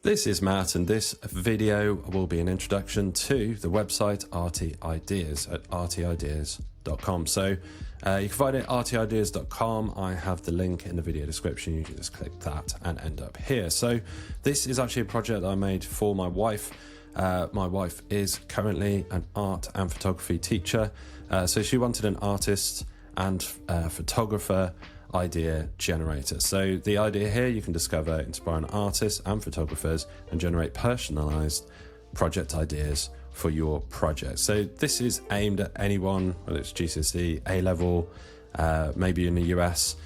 This is Matt, and this video will be an introduction to the website Arty Ideas at artyideas.com. So you can find it at artyideas.com. I have the link in the video description. You can just click that and end up here. So this is actually a project that I made for my wife. My wife is currently an art and photography teacher. So she wanted an artist and photographer idea generator. So the idea here, you can discover inspiring artists and photographers and generate personalized project ideas for your project. So this is aimed at anyone, whether it's GCSE, A-level, maybe in the US,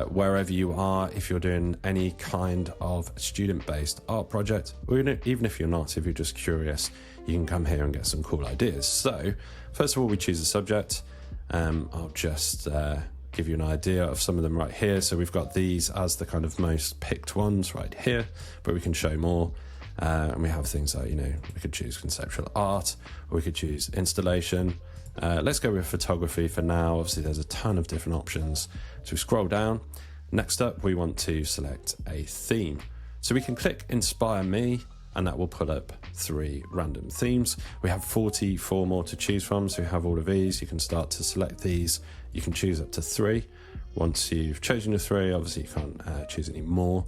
wherever you are. If you're doing any kind of student-based art project, or even if you're not, if you're just curious, you can come here and get some cool ideas. So first of all, we choose a subject. I'll just give you an idea of some of them right here. So we've got these as the kind of most picked ones right here, but we can show more. And we have things like, we could choose conceptual art, or we could choose installation. Let's go with photography for now. Obviously there's a ton of different options. So we scroll down. Next up, we want to select a theme. So we can click Inspire Me, and that will pull up 3 random themes. We have 44 more to choose from, so you have all of these. You can start to select these. You can choose up to 3. Once you've chosen your 3, obviously you can't choose any more.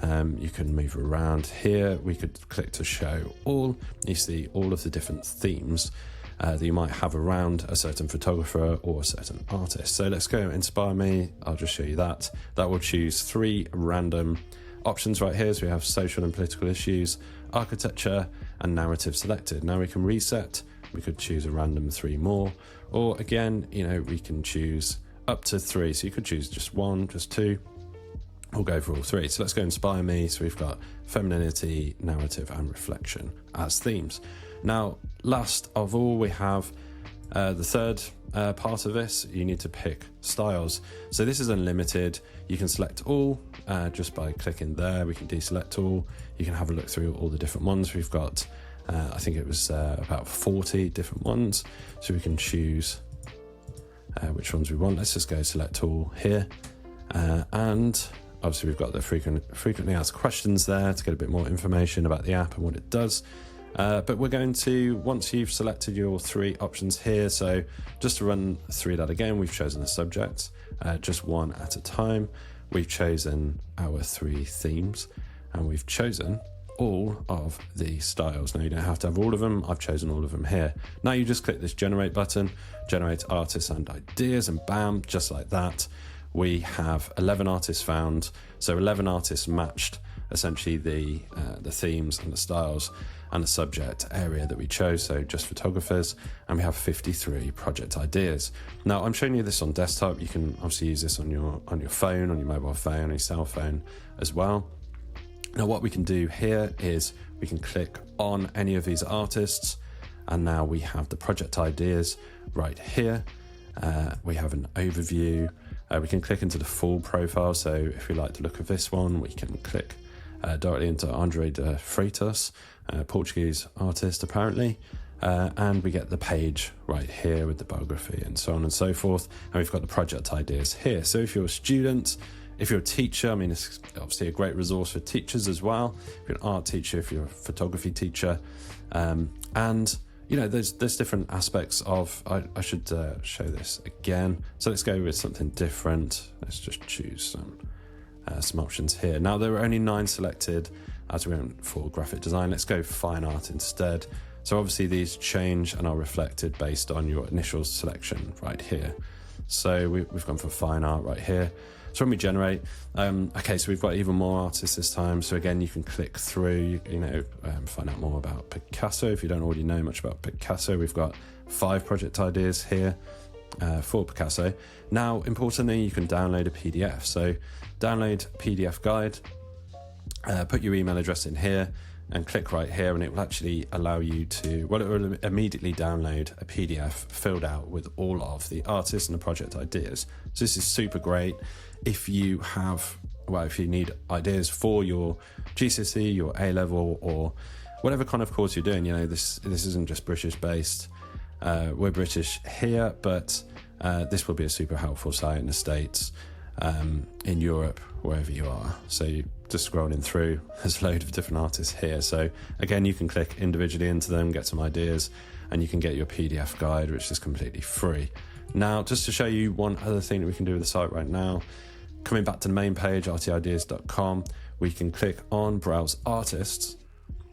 You can move around here. We could click to show all. You see all of the different themes that you might have around a certain photographer or a certain artist. So let's go Inspire Me. I'll just show you that. That will choose 3 random options right here. So we have social and political issues, architecture, and narrative selected. Now we can reset. We could choose a random 3 more, or again, we can choose up to 3. So you could choose just 1, just 2, or go for all 3. So let's go Inspire Me. So we've got femininity, narrative, and reflection as themes. Now, last of all, we have the third part of this. You need to pick styles. So this is unlimited. You can select all just by clicking there. We can deselect all. You can have a look through all the different ones. We've got, I think it was about 40 different ones. So we can choose which ones we want. Let's just go select all here. And obviously we've got the frequently asked questions there to get a bit more information about the app and what it does. But we're going to, once you've selected your 3 options here, so just to run through that again, we've chosen a subject, just one at a time. We've chosen our 3 themes, and we've chosen all of the styles. Now you don't have to have all of them. I've chosen all of them here. Now you just click this generate button, generate artists and ideas, and bam, just like that, we have 11 artists found. So 11 artists matched essentially the themes and the styles and the subject area that we chose, so just photographers, and we have 53 project ideas. Now I'm showing you this on desktop. You can obviously use this on your phone, on your mobile phone, on your cell phone as well. Now what we can do here is we can click on any of these artists, and now we have the project ideas right here. We have an overview. We can click into the full profile, so if we like the look of this one, we can click directly into André de Freitas, Portuguese artist apparently, and we get the page right here with the biography and so on and so forth, and we've got the project ideas here. So if you're a student, if you're a teacher, it's obviously a great resource for teachers as well. If you're an art teacher, if you're a photography teacher, and there's different aspects of, I should show this again. So let's go with something different. Let's just choose some options here. Now there are only 9 selected as we went for graphic design. Let's go fine art instead. So obviously these change and are reflected based on your initial selection right here. So we've gone for fine art right here. So when we generate, okay, so we've got even more artists this time. So again, you can click through, find out more about Picasso. If you don't already know much about Picasso, we've got 5 project ideas here for Picasso. Now, importantly, you can download a PDF. So download PDF guide, put your email address in here and click right here, and it will actually allow you to, it will immediately download a PDF filled out with all of the artists and the project ideas. So this is super great if you have, if you need ideas for your GCSE, your A-level, or whatever kind of course you're doing. This isn't just British based. We're British here, but this will be a super helpful site in the States, in Europe, wherever you are. So just scrolling through, there's a load of different artists here. So again, you can click individually into them, get some ideas, and you can get your PDF guide, which is completely free. Now, just to show you one other thing that we can do with the site right now, coming back to the main page, artyideas.com, we can click on Browse Artists,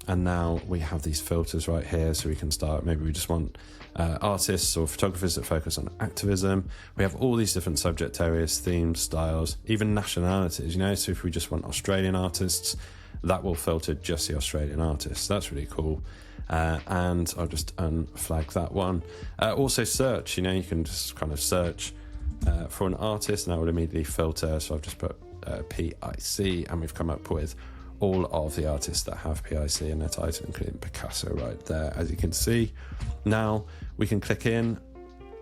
and now we have these filters right here, so we can start, maybe we just want artists or photographers that focus on activism. We have all these different subject areas, themes, styles, even nationalities, you know, so if we just want Australian artists, that will filter just the Australian artists. That's really cool. And I'll just unflag that one. Also search, you know, you can just kind of search for an artist and that will immediately filter. So I've just put PIC, and we've come up with all of the artists that have PIC in their title, including Picasso right there, as you can see. Now we can click in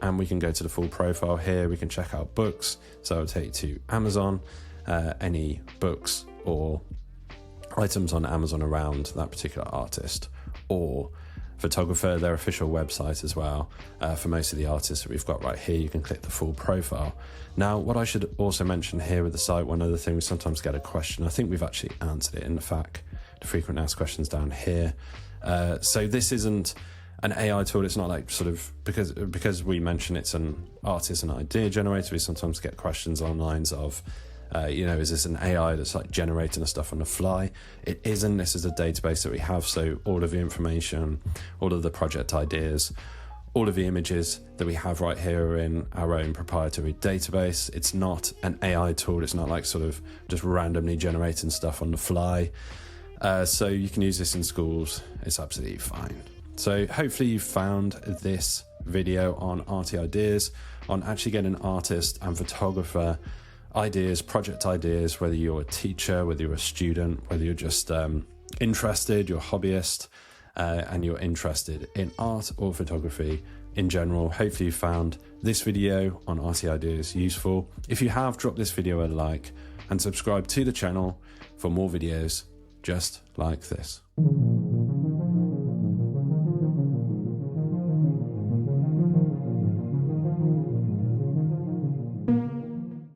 and we can go to the full profile here. We can check out books. So I'll take you to Amazon, any books or items on Amazon around that particular artist or photographer, their official website as well. For most of the artists that we've got right here, you can click the full profile. Now, what I should also mention here with the site, one other thing, we sometimes get a question. I think we've actually answered it in the frequent asked questions down here. So this isn't an AI tool. It's not like sort of, because we mention it's an artist and idea generator, we sometimes get questions on lines of, you know, is this an AI that's like generating the stuff on the fly? It isn't. This is a database that we have. So all of the information, all of the project ideas, all of the images that we have right here are in our own proprietary database. It's not an AI tool. It's not like sort of just randomly generating stuff on the fly. So you can use this in schools. It's absolutely fine. So hopefully you found this video on Arty Ideas, on actually getting artist and photographer ideas, project ideas, whether you're a teacher, whether you're a student, whether you're just interested, you're a hobbyist, and you're interested in art or photography in general. Hopefully you found this video on Arty Ideas useful. If you have, drop this video a like and subscribe to the channel for more videos just like this.